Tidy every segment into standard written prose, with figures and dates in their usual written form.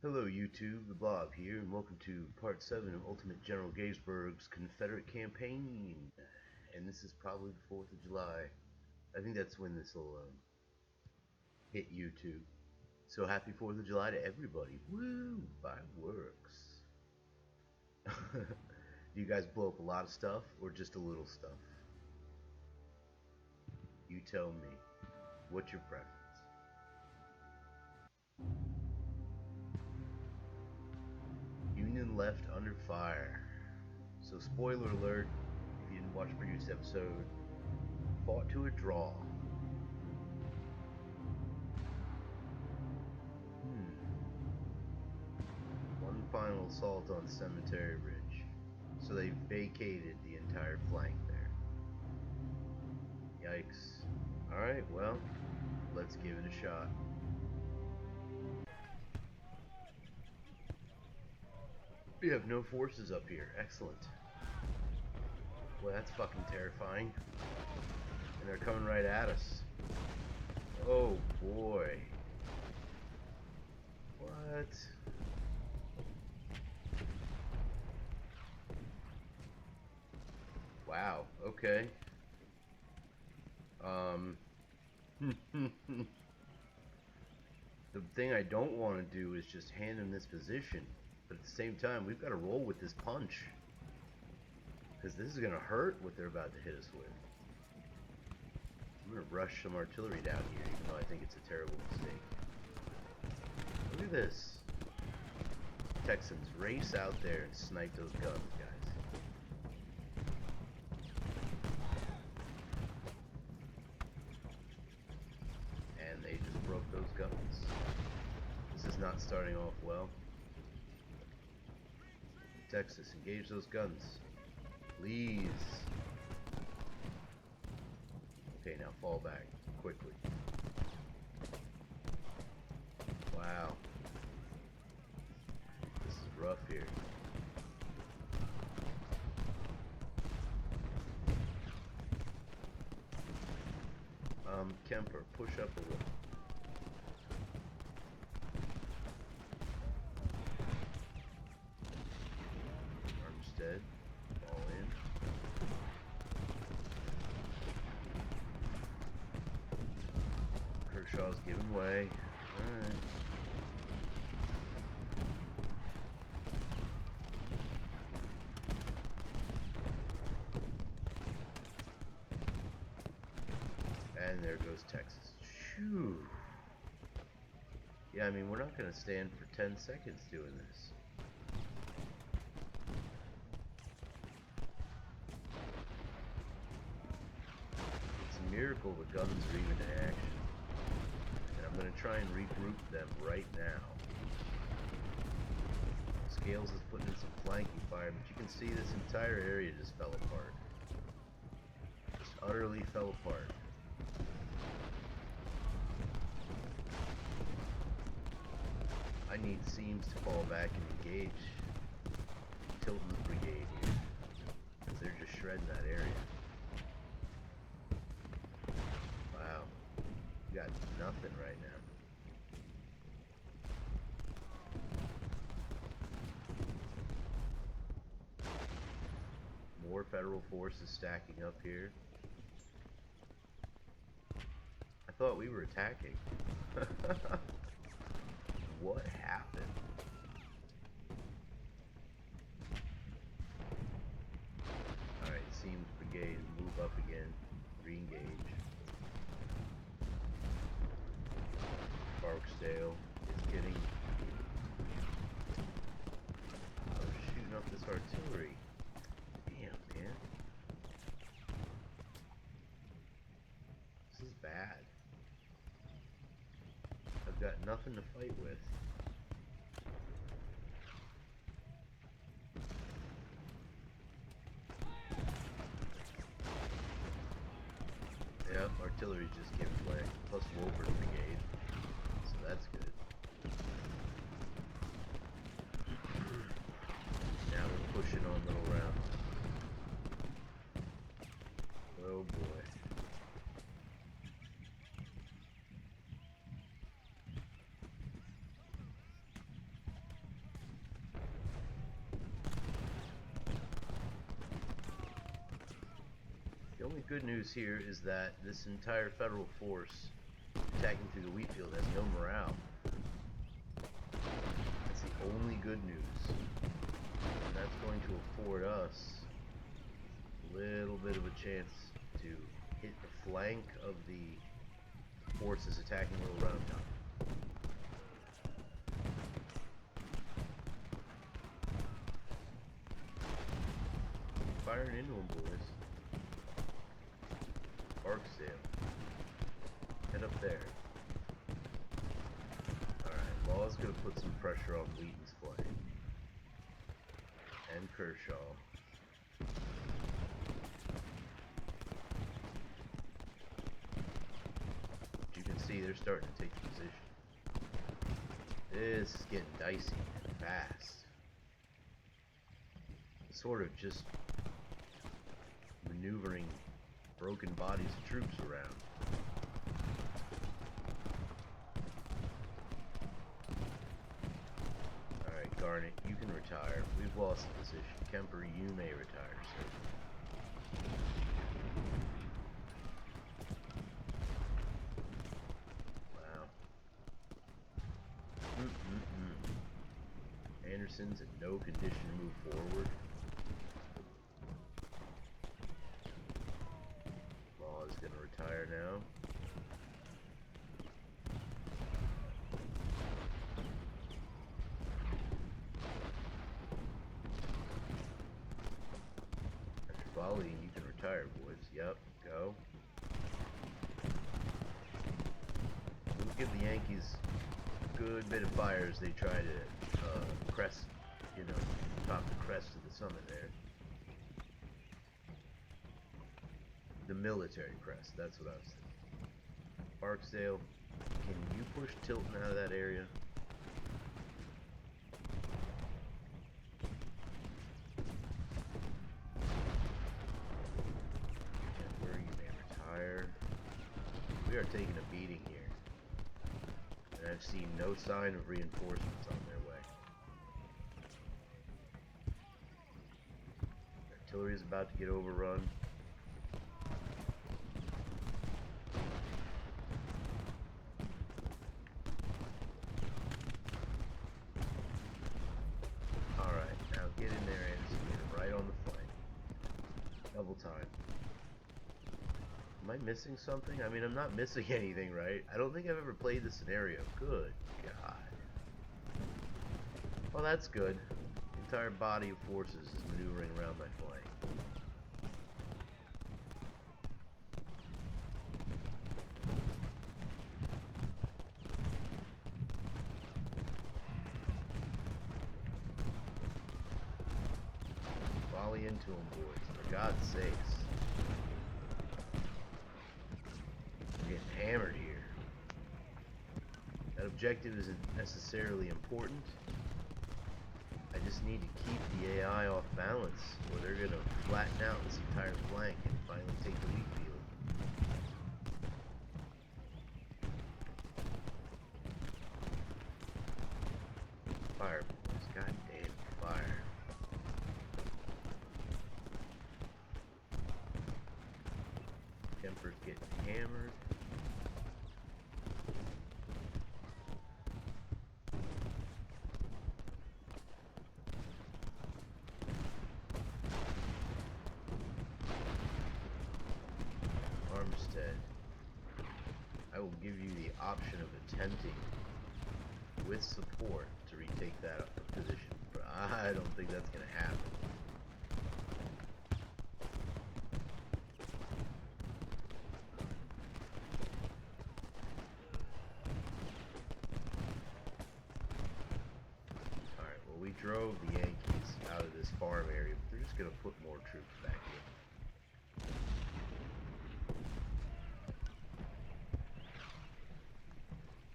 Hello YouTube, the Blob here, and welcome to part 7 of Ultimate General Gettysburg's Confederate campaign. And this is probably the 4th of July. I think that's when this will hit YouTube. So happy 4th of July to everybody. Woo! Fireworks. Do you guys blow up a lot of stuff, or just a little stuff? You tell me. What's your preference? Union left under fire. So spoiler alert, if you didn't watch the previous episode, fought to a draw. One final assault on Cemetery Ridge. So they vacated the entire flank there. Yikes. Alright, well, let's give it a shot. We have no forces up here. Excellent. Well, that's fucking terrifying. And they're coming right at us. Oh boy. What? Wow, okay. The thing I don't want to do is just hand him this position. But at the same time, we've got to roll with this punch. Because this is going to hurt what they're about to hit us with. I'm going to rush some artillery down here, even though I think it's a terrible mistake. Look at this. Texans, race out there and snipe those guns, guys. And they just broke those guns. This is not starting off well. Texas, engage those guns. Please. Okay, now fall back quickly. Wow. This is rough here. Kemper, push up a little. Armstead, fall in. Kershaw's giving way. Alright. And there goes Texas. Phew. Yeah, I mean, we're not going to stand for 10 seconds doing this. It's a miracle the guns are even in action. And I'm going to try and regroup them right now. Scales is putting in some flanking fire, but you can see this entire area just fell apart. Just utterly fell apart. I need Seams to fall back and engage Tilton's brigade here, because they're just shredding that area. Wow, we got nothing right now. More federal forces stacking up here. I thought we were attacking. What happened? Alright, Seams brigade, move up again, re-engage. Barksdale is getting... I was shooting up this artillery. Damn, man. This is bad. I've got nothing to fight with. Yep, artillery's just giving way. Plus Wolper's brigade. So that's good. Now we're pushing on Little Round. Oh boy. only good news here is that this entire federal force attacking through the wheat field has no morale. That's the only good news. And that's going to afford us a little bit of a chance to hit the flank of the forces attacking Little Round Top. Firing into them, boys. Barksdale. Head up there. Alright, Law's gonna put some pressure on Wheaton's flank. And Kershaw. As you can see, they're starting to take position. This is getting dicey and fast. Sort of just maneuvering broken bodies of troops around. Alright, Garnet, you can retire. We've lost the position. Kemper, you may retire, sir. Wow. Anderson's in no condition to move forward. Gonna retire now. After volleying, you can retire, boys. Yep, go. We'll give the Yankees a good bit of fire as they try to crest, you know, top the crest of the summit there. The military crest, that's what I was thinking. Barksdale, can you push Tilton out of that area? Kemper, you may retire. We are taking a beating here. And I've seen no sign of reinforcements on their way. Artillery is about to get overrun. Double time. Am I missing something? I mean, I'm not missing anything, right? I don't think I've ever played this scenario. Good God. Well, that's good. The entire body of forces is maneuvering around my flank. Volley into them, boys. For God's sakes. We're getting hammered here. That objective isn't necessarily important. I just need to keep the AI off balance, or they're going to flatten out this entire flank and finally take the wheat field. Fire, boys. God damn, fire. Kemper's getting hammered. Armstead, I will give you the option of attempting with support to retake that position, but I don't think that's going to happen. Alright, well, we drove the Yankees out of this farm area, but they're just going to put more troops back in.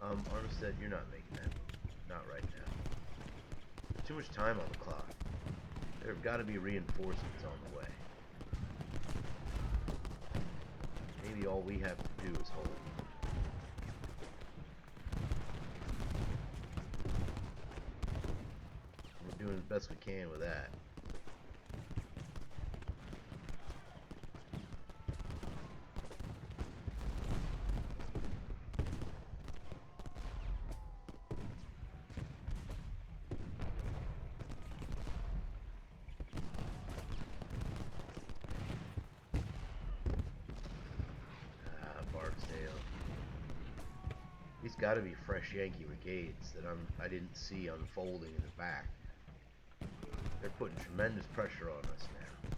Armstead, you're not making that. Not right now. Too much time on the clock. There have got to be reinforcements on the way. Maybe all we have to do is hold. We're doing the best we can with that. got to be fresh Yankee brigades that I didn't see unfolding in the back. They're putting tremendous pressure on us now.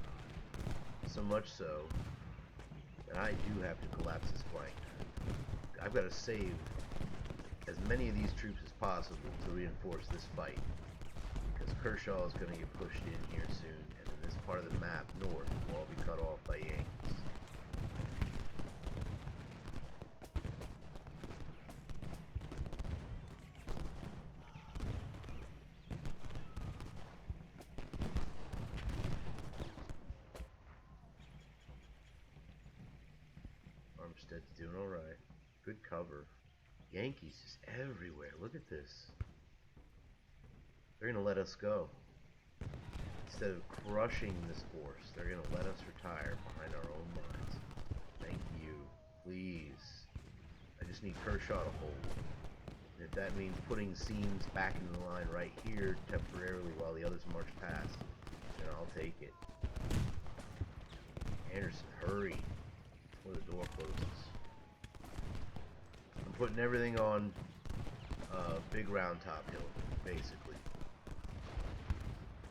So much so that I do have to collapse this flank. I've got to save as many of these troops as possible to reinforce this fight, because Kershaw is going to get pushed in here soon, and then this part of the map north will all be cut off by Yankees. Armstead's doing alright. Good cover. Yankees just everywhere. Look at this. They're going to let us go. Instead of crushing this force, they're going to let us retire behind our own lines. Thank you. Please. I just need Kershaw to hold. And if that means putting seams back into the line right here temporarily while the others march past, then I'll take it. Anderson, hurry. Before the door closes. I'm putting everything on Big Round Top Hill, basically.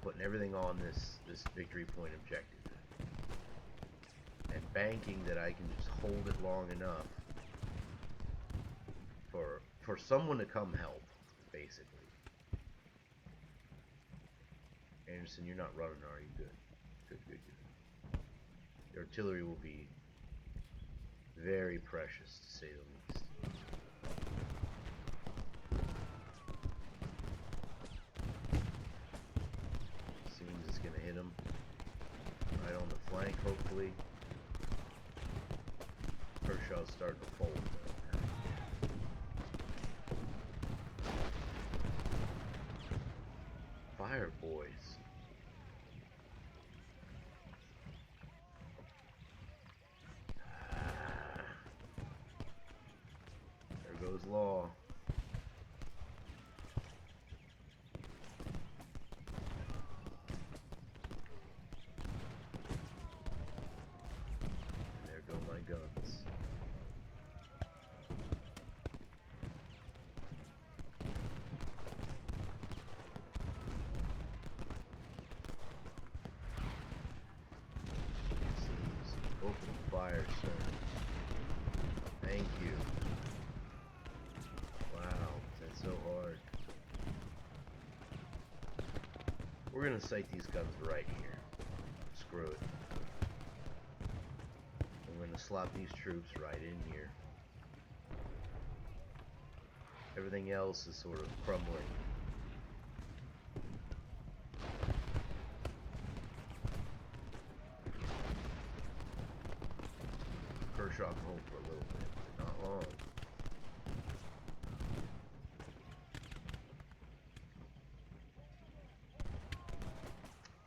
Putting everything on this victory point objective. And banking that I can just hold it long enough for someone to come help, basically. Anderson, you're not running, are you? Good. Good, good, good. The artillery will be very precious, to say the least. Seems it's going to hit him right on the flank, hopefully. Kershaw's starting to fold, though. Fire, boys. There goes Law. And there go my guns. Open fire, sir. Thank you. Wow, that's so hard. We're gonna sight these guns right here. Screw it. I'm gonna slot these troops right in here. Everything else is sort of crumbling. Kershaw can hold for a little bit, but not long.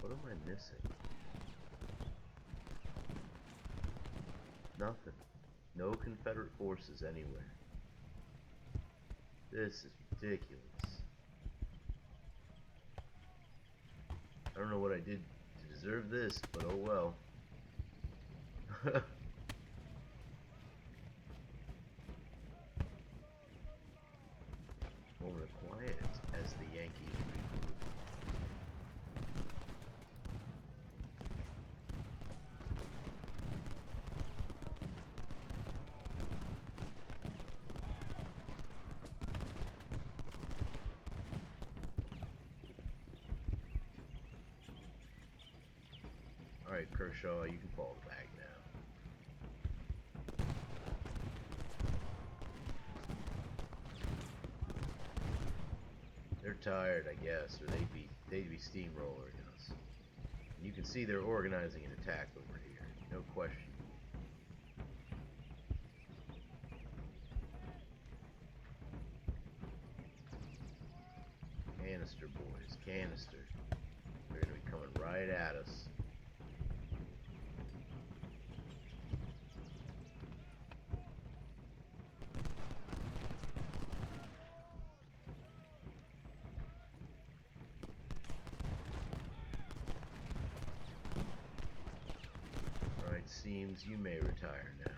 What am I missing? Nothing. No Confederate forces anywhere. This is ridiculous. I don't know what I did to deserve this, but oh well. Moment of quiet as the Yankees regroup. Alright, Kershaw, you can fall back now. They're tired, I guess, or they'd be steamrolling us. And you can see they're organizing an attack over here, no question. Canister, boys, canister. They're gonna be coming right at us. Seems you may retire now.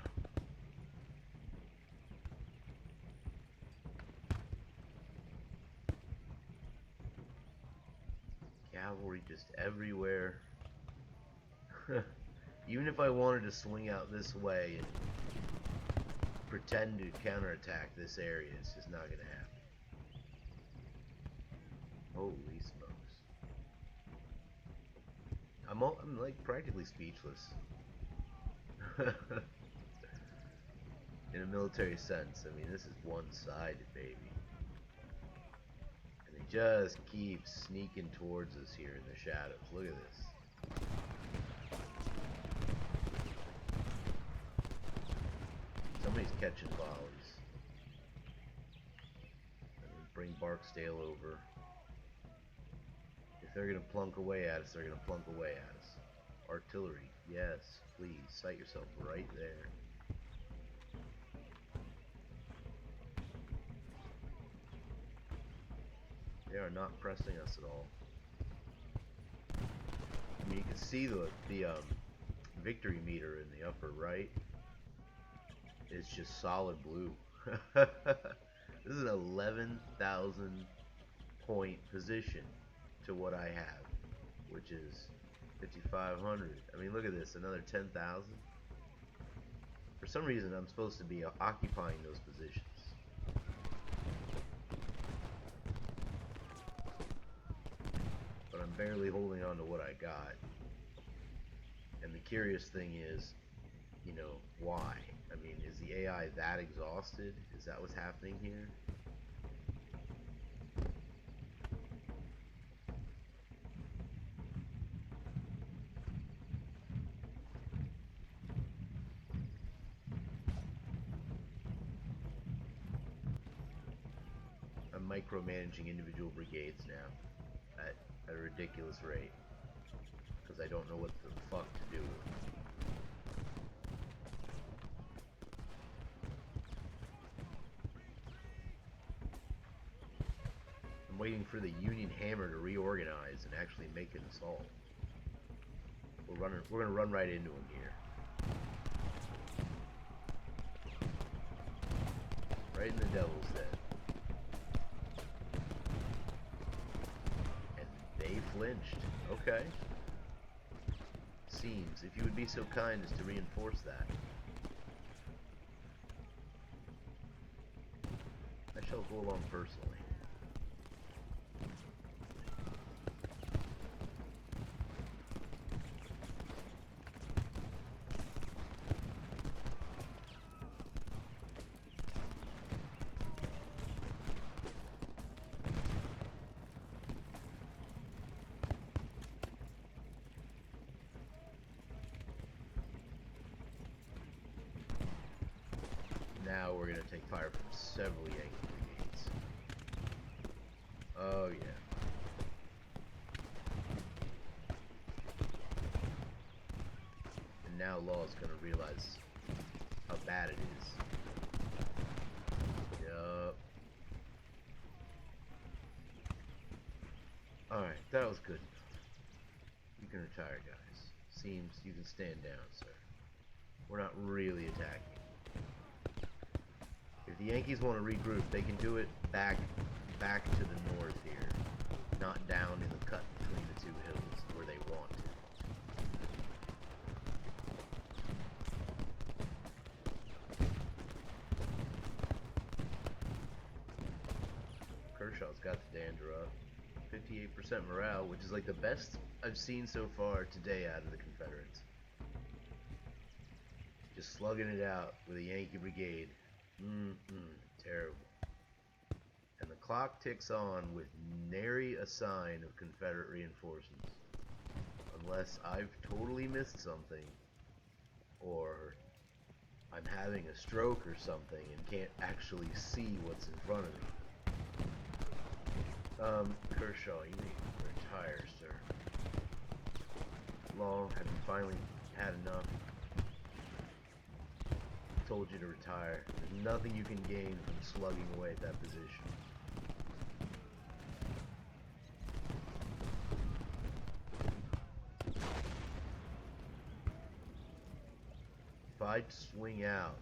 just everywhere. Even if I wanted to swing out this way and pretend to counterattack this area, it's just not gonna happen. Holy smokes. I'm like practically speechless. In a military sense, I mean, this is one-sided, baby. And they just keep sneaking towards us here in the shadows. Look at this. Somebody's catching volleys. Bring Barksdale over. If they're gonna plunk away at us, they're gonna plunk away at us. Artillery, yes, please, sight yourself right there. They are not pressing us at all. I mean, you can see the victory meter in the upper right. It's just solid blue. This is an 11,000 point position to what I have, which is 5,500. I mean, look at this, another 10,000. For some reason, I'm supposed to be occupying those positions. But I'm barely holding on to what I got. And the curious thing is, you know, why? I mean, is the AI that exhausted? Is that what's happening here? I'm micromanaging individual brigades now at a ridiculous rate because I don't know what the fuck to do. I'm waiting for the Union Hammer to reorganize and actually make an assault. We're gonna run right into him here. Right in the devil's den. And they flinched. Okay. Seems, if you would be so kind as to reinforce that. I shall go along personally. Now we're going to take fire from several Yankee brigades. Oh yeah. And now Law's going to realize how bad it is. Yup. Alright, that was good enough. You can retire, guys. Seems you can stand down, sir. We're not really attacking. If the Yankees want to regroup, they can do it back to the north here, not down in the cut between the two hills where they want to. Kershaw's got the dander up. 58% morale, which is like the best I've seen so far today out of the Confederates. Just slugging it out with a Yankee brigade. Terrible. And the clock ticks on with nary a sign of Confederate reinforcements. Unless I've totally missed something, or I'm having a stroke or something and can't actually see what's in front of me. Kershaw, you need to retire, sir. Law, have you finally had enough? Told you to retire. There's nothing you can gain from slugging away at that position. If I swing out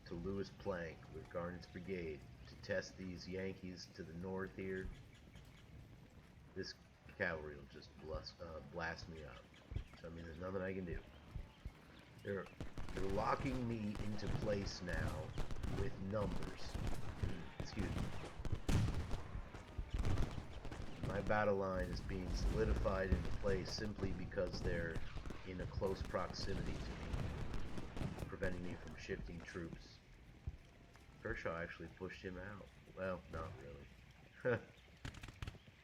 to Lewis Plank with Garnett's brigade to test these Yankees to the north here, this cavalry will just blast me up. So I mean, there's nothing I can do. They're locking me into place now with numbers. Excuse me. My battle line is being solidified into place simply because they're in a close proximity to me, preventing me from shifting troops. Kershaw actually pushed him out. Well, not really.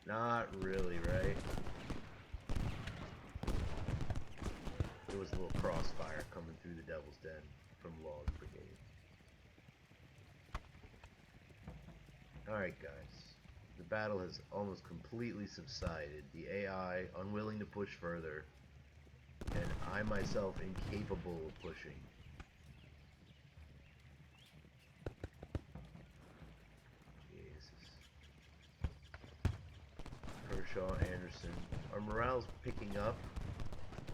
Not really, right? There was a little crossfire coming through the Devil's Den from Law's brigade. Alright guys, the battle has almost completely subsided. The AI unwilling to push further, and I myself incapable of pushing. Jesus. Kershaw, Anderson. Our morale's picking up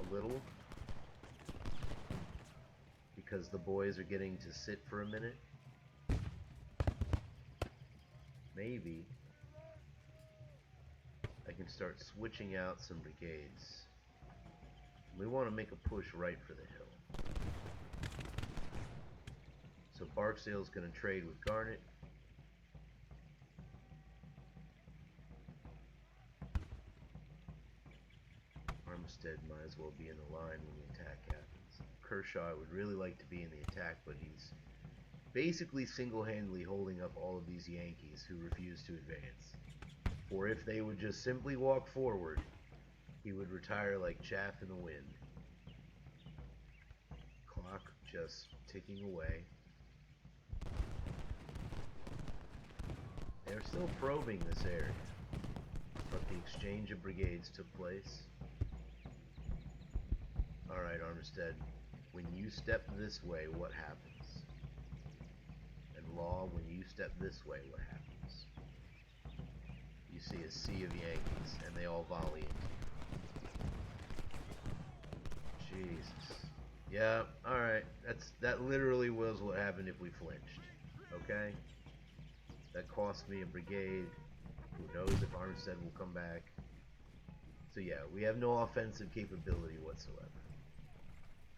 a little because the boys are getting to sit for a minute. Maybe I can start switching out some brigades. We want to make a push right for the hill. So Barksdale's going to trade with Garnet. Armistead might as well be in the line when the attack happens. Kershaw would really like to be in the attack, but he's basically single-handedly holding up all of these Yankees who refuse to advance. For if they would just simply walk forward, he would retire like chaff in the wind. Clock just ticking away. They're still probing this area, but the exchange of brigades took place. Alright, Armistead, when you step this way, what happens? And Law, when you step this way, what happens? You see a sea of Yankees, and they all volley into you. Jesus. Yeah, alright. That literally was what happened if we flinched. Okay? That cost me a brigade. Who knows if Armistead will come back. So yeah, we have no offensive capability whatsoever.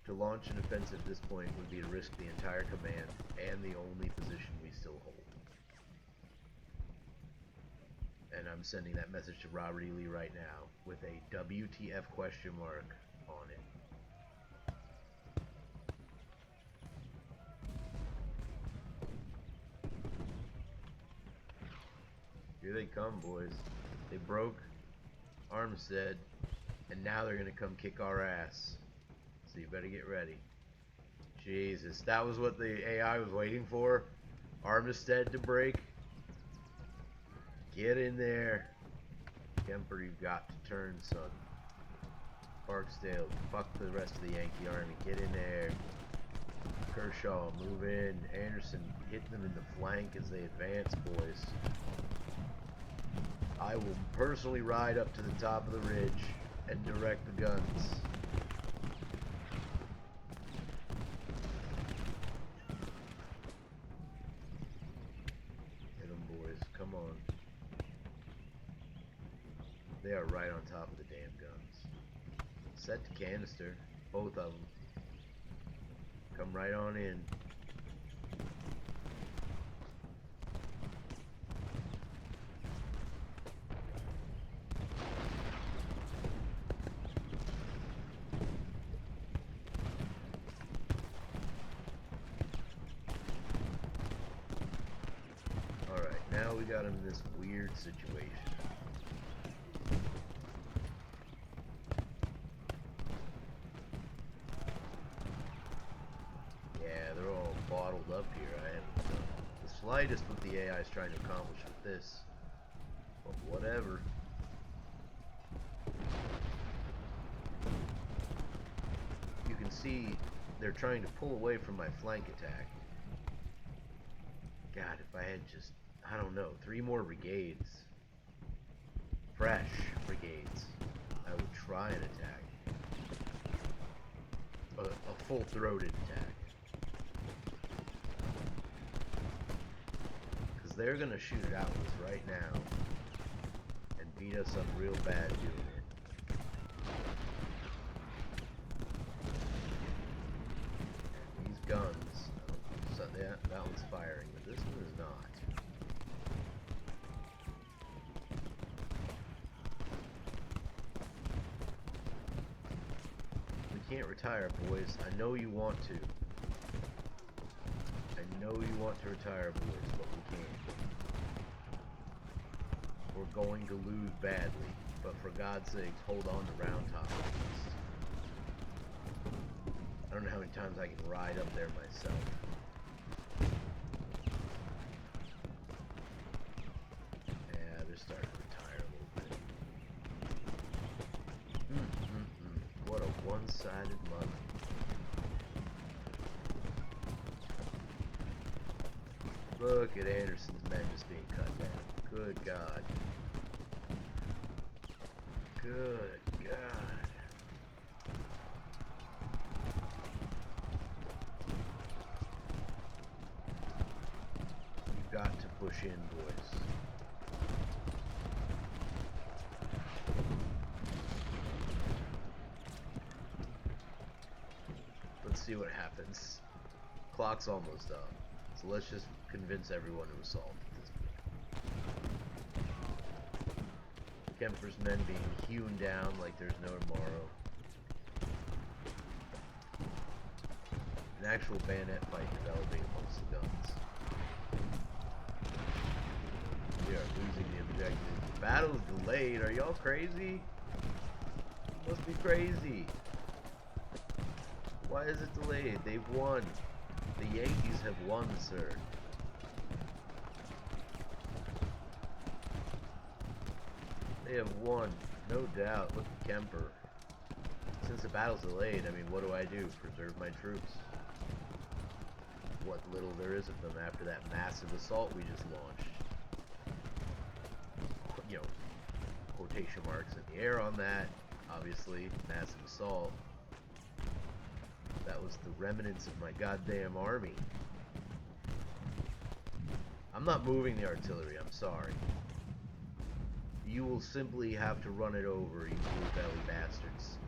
To launch an offensive at this point would be to risk the entire command and the only position we still hold. And I'm sending that message to Robert E. Lee right now with a WTF question mark on it. Here they come, boys. They broke Armistead, and now they're gonna come kick our ass. So you better get ready. Jesus, that was what the AI was waiting for? Armistead to break? Get in there. Kemper, you've got to turn, son. Barksdale, fuck the rest of the Yankee army. Get in there. Kershaw, move in. Anderson, hit them in the flank as they advance, boys. I will personally ride up to the top of the ridge and direct the guns. Hit them, boys. Come on. They are right on top of the damn guns. Set to canister. Both of them. Come right on in. Alright, now we got him in this weird situation. Bottled up here. I haven't done the slightest what the AI is trying to accomplish with this. But whatever. You can see they're trying to pull away from my flank attack. God, if I had just, I don't know, 3 more brigades. Fresh brigades. I would try an attack. A full-throated attack. They're gonna shoot it out with us right now, and beat us up real bad doing it. These guns, so that one's firing, but this one is not. We can't retire, boys. I know you want to. I know you want to retire, boys, but we can't. We're going to lose badly, but for God's sakes, hold on to Round Top. I don't know how many times I can ride up there myself. Yeah, they're starting to retire a little bit. What a one-sided mother. Look at Anderson's men just being cut down. Good God. Good God. You've got to push in, boys. Let's see what happens. Clock's almost up. So let's just convince everyone to assault at this point. Kemper's men being hewn down like there's no tomorrow. An actual bayonet fight developing amongst the guns. We are losing the objective. The battle's delayed. Are y'all crazy? You must be crazy. Why is it delayed? They've won. The Yankees have won, sir. They have won, no doubt. Look at Kemper. Since the battle's delayed, I mean, what do I do? Preserve my troops. What little there is of them after that massive assault we just launched. You know, quotation marks in the air on that. Obviously, massive assault. That was the remnants of my goddamn army. I'm not moving the artillery, I'm sorry. You will simply have to run it over, you blue belly bastards.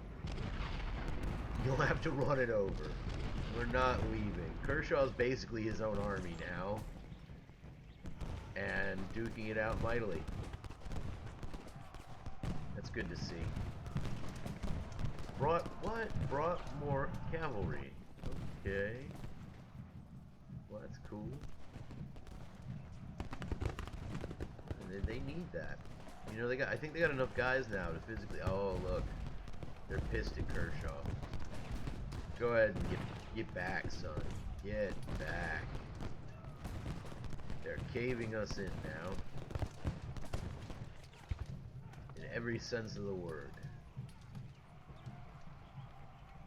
You'll have to run it over. We're not leaving. Kershaw's basically his own army now. And duking it out mightily. That's good to see. Brought what? Brought more cavalry. Okay. Well, that's cool. And they need that. You know, I think they got enough guys now to physically. Oh, look. They're pissed at Kershaw. Go ahead and get back, son. Get back. They're caving us in now. In every sense of the word.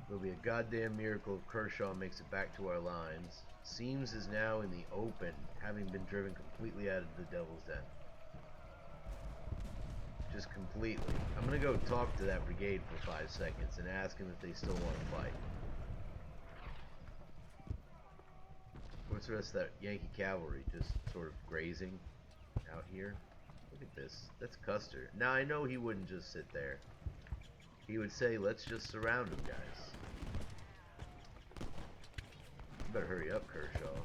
It'll be a goddamn miracle if Kershaw makes it back to our lines. Seams is now in the open, having been driven completely out of the Devil's Den. Just completely. I'm gonna go talk to that brigade for 5 seconds and ask them if they still want to fight. What's the rest of that Yankee cavalry just sort of grazing out here? Look at this. That's Custer. Now I know he wouldn't just sit there. He would say, let's just surround him, guys. You better hurry up, Kershaw.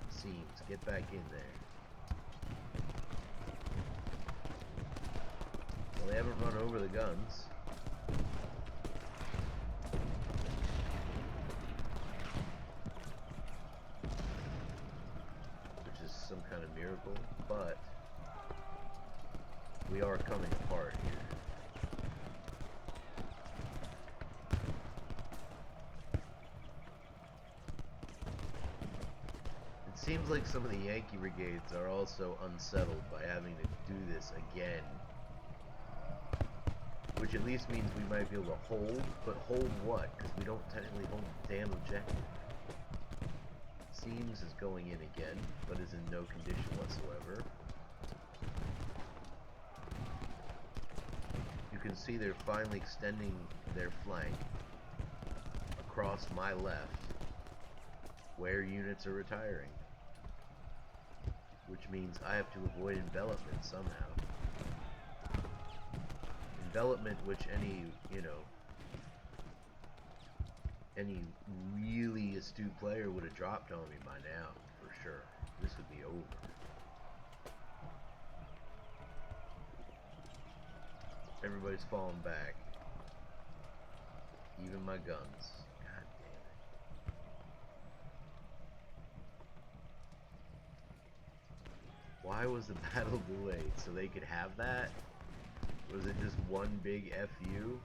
Seams, get back in there. Well, they haven't run over the guns. Which is some kind of miracle, but we are coming apart here. Seems like some of the Yankee brigades are also unsettled by having to do this again. Which at least means we might be able to hold, but hold what? Because we don't technically hold the damn objective. Seams is going in again, but is in no condition whatsoever. You can see they're finally extending their flank across my left, where units are retiring. Which means I have to avoid envelopment somehow. envelopment which any, you know, any really astute player would have dropped on me by now, for sure. This would be over. Everybody's falling back. Even my guns. God damn it. Why was the battle delayed? So they could have that? Was it just one big FU?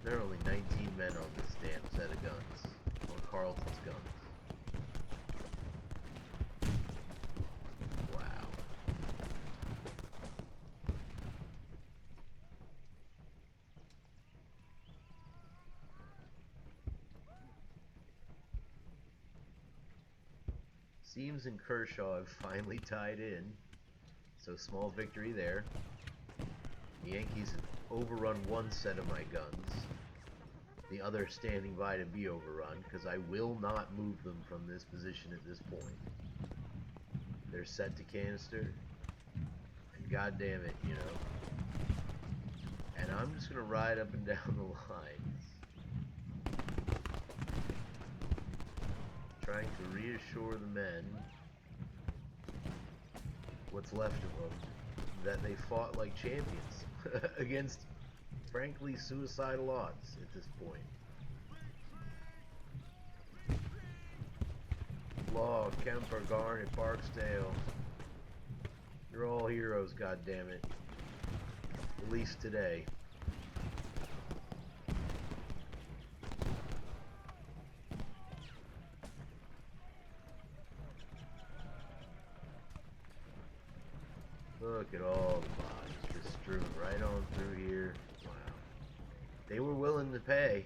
There are only 19 men on this damn set of guns. On Carlton's guns. Wow. Seams and Kershaw have finally tied in. So small victory there. The Yankees have overrun one set of my guns. The other standing by to be overrun, because I will not move them from this position at this point. They're set to canister. And goddamn it, you know. And I'm just going to ride up and down the lines. Trying to reassure the men, what's left of them, that they fought like champions against, frankly, suicidal odds at this point. Law, Kemper, Garnett, Barksdale, you're all heroes, goddammit. At least today. Look at all the bodies just strewn right on through here. Wow. They were willing to pay.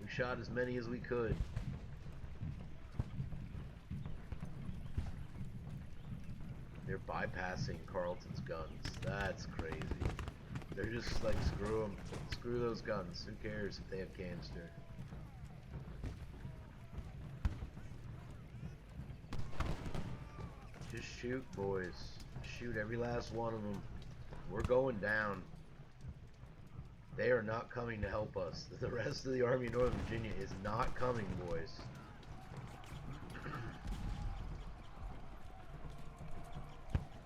We shot as many as we could. They're bypassing Carlton's guns. That's crazy. They're just like, screw them. Screw those guns. Who cares if they have canister? Just shoot, boys. Shoot every last one of them. We're going down. They are not coming to help us. The rest of the Army of Northern Virginia is not coming, boys.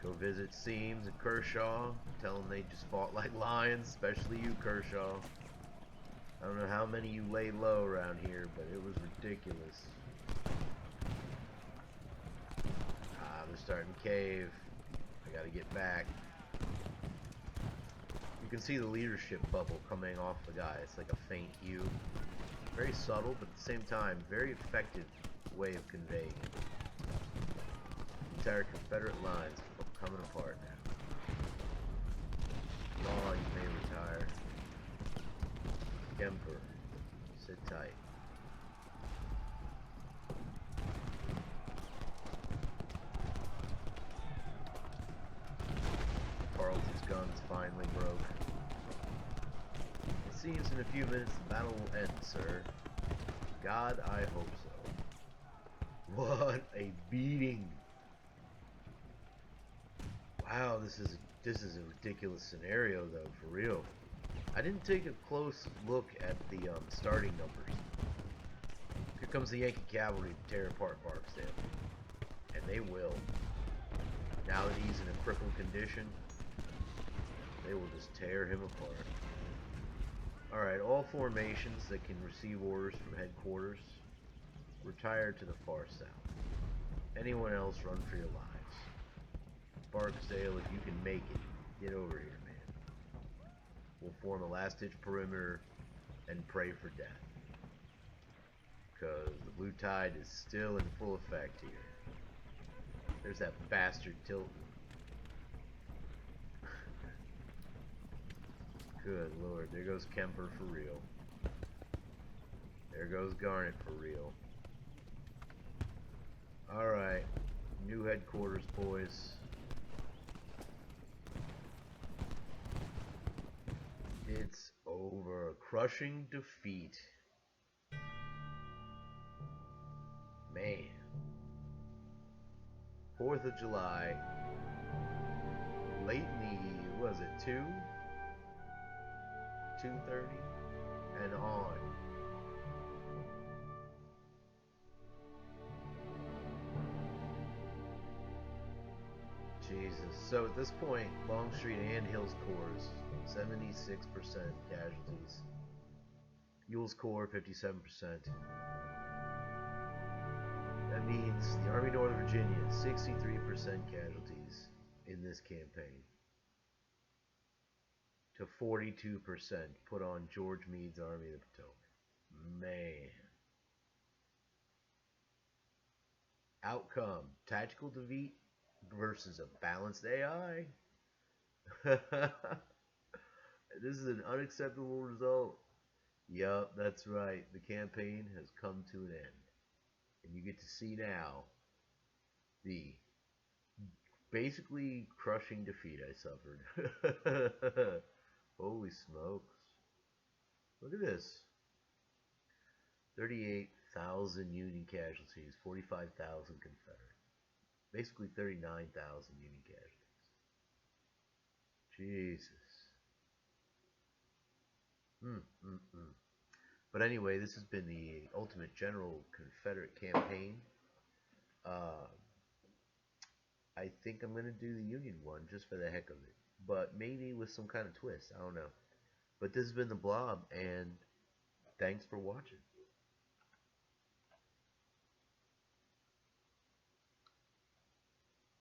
Go visit Seams and Kershaw. Tell them they just fought like lions, especially you, Kershaw. I don't know how many you laid low around here, but it was ridiculous. Ah, they're starting to cave. I gotta get back. You can see the leadership bubble coming off the guy. It's like a faint hue. Very subtle, but at the same time, very effective way of conveying it. Entire Confederate lines coming apart now. Law, you may retire. Kemper, sit tight. Carlton's guns finally broke. It seems in a few minutes the battle will end, sir. God, I hope so. What a beating! Wow, this is a ridiculous scenario, though, for real. I didn't take a close look at the starting numbers. Here comes the Yankee cavalry to tear apart Barksdale. And they will. Now that he's in a crippled condition, they will just tear him apart. Alright, all formations that can receive orders from headquarters, retire to the far south. Anyone else, run for your lives. Barksdale, if you can make it, get over here, man. We'll form a last-ditch perimeter and pray for death. Because the blue tide is still in full effect here. There's that bastard Tilton. Good lord, there goes Kemper for real. There goes Garnett for real. Alright, new headquarters, boys. It's over. Crushing defeat. Man. 4th of July. late in the, what was it, 2:30, and on. Jesus. So at this point, Longstreet and Hill's Corps, 76% casualties. Ewell's Corps, 57%. That means the Army of Northern Virginia, 63% casualties in this campaign, to 42% put on George Meade's Army of the Potomac. Man. Outcome, tactical defeat versus a balanced AI. This is an unacceptable result. Yup, that's right. The campaign has come to an end. And you get to see now the basically crushing defeat I suffered. Holy smokes. Look at this. 38,000 Union casualties, 45,000 Confederate. Basically 39,000 Union casualties. Jesus. But anyway, this has been the Ultimate General Confederate campaign. I think I'm going to do the Union one just for the heck of it. But maybe with some kind of twist. I don't know. But this has been the Blob, and thanks for watching.